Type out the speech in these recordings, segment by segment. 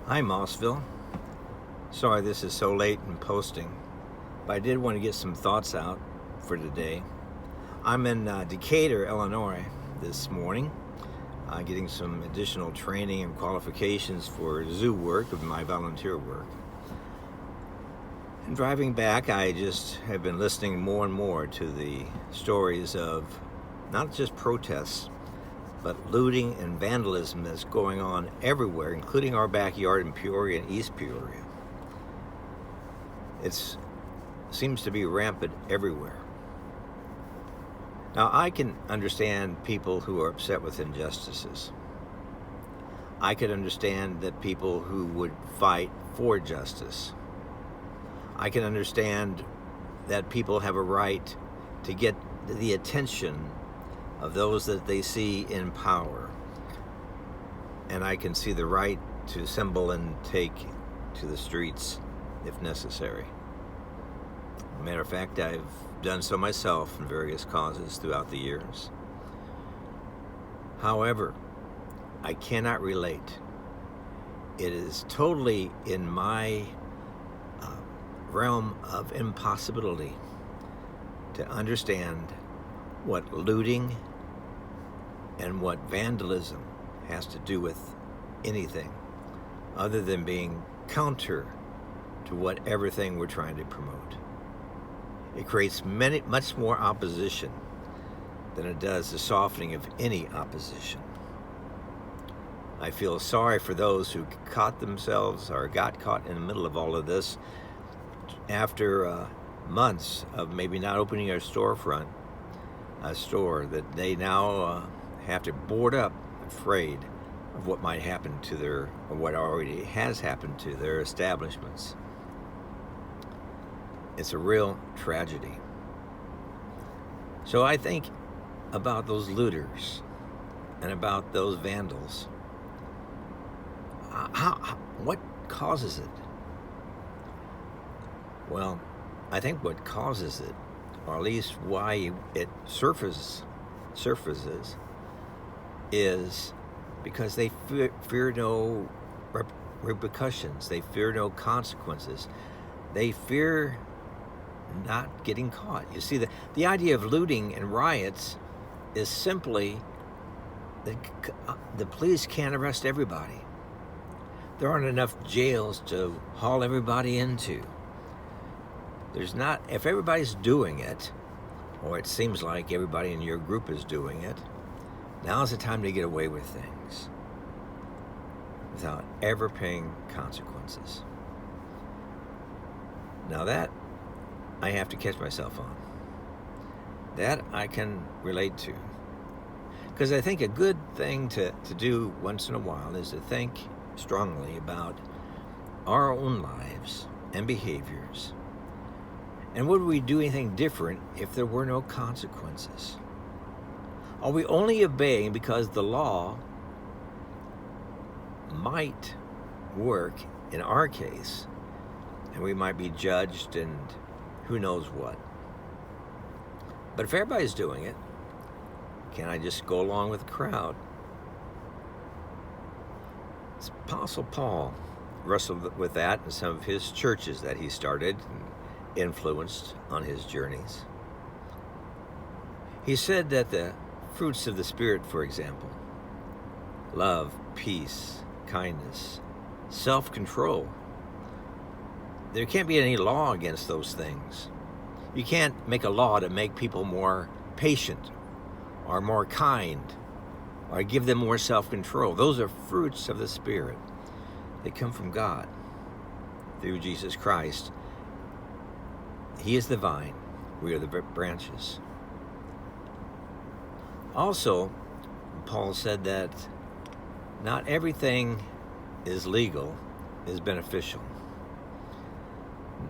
Hi, Mossville. Sorry this is so late in posting, but I did want to get some thoughts out for today. I'm in Decatur, Illinois this morning, getting some additional training and qualifications for zoo work of my volunteer work. And driving back, I just have been listening more and more to the stories of not just protests, but looting and vandalism that's going on everywhere, including our backyard in Peoria and East Peoria. It seems to be rampant everywhere. Now, I can understand people who are upset with injustices. I could understand that people who would fight for justice. I can understand that people have a right to get the attention of those that they see in power. And I can see the right to assemble and take to the streets if necessary. Matter of fact, I've done so myself in various causes throughout the years. However, I cannot relate. It is totally in my realm of impossibility to understand what looting and what vandalism has to do with anything other than being counter to what everything we're trying to promote. It creates much more opposition than it does the softening of any opposition. I feel sorry for those who caught themselves or got caught in the middle of all of this after months of maybe not opening a storefront, a store that they now have to board up, afraid of what might happen to or what already has happened to their establishments. It's a real tragedy. So I think about those looters and about those vandals. What causes it? Well, I think what causes it, or at least why it surfaces, is because they fear no repercussions. They fear no consequences. They fear not getting caught. You see, the idea of looting and riots is simply that the police can't arrest everybody. There aren't enough jails to haul everybody into. If everybody's doing it, or it seems like everybody in your group is doing it, now's the time to get away with things without ever paying consequences. Now that I have to catch myself on. That I can relate to. Because I think a good thing to do once in a while is to think strongly about our own lives and behaviors. And would we do anything different if there were no consequences? Are we only obeying because the law might work in our case, and we might be judged and who knows what? But if everybody's doing it, can I just go along with the crowd? Apostle Paul wrestled with that in some of his churches that he started and influenced on his journeys. He said that the fruits of the Spirit, for example, love, peace, kindness, self-control, there can't be any law against those things. You can't make a law to make people more patient or more kind or give them more self-control. Those are fruits of the Spirit. They come from God through Jesus Christ. He is the vine. We are the branches. Also, Paul said that not everything is legal, is beneficial.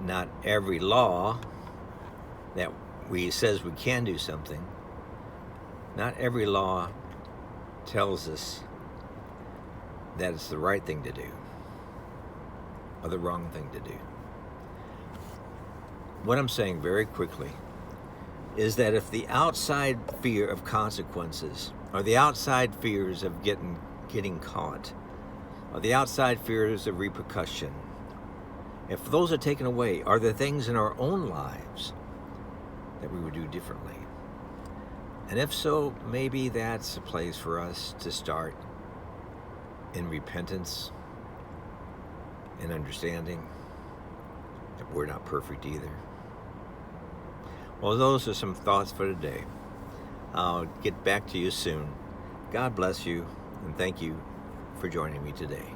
Not every law that says we can do something, not every law tells us that it's the right thing to do or the wrong thing to do. What I'm saying very quickly is that if the outside fear of consequences or the outside fears of getting caught Are the outside fears of repercussion? If those are taken away, are there things in our own lives that we would do differently? And if so, maybe that's a place for us to start in repentance and understanding that we're not perfect either. Well, those are some thoughts for today. I'll get back to you soon. God bless you, and thank you for joining me today.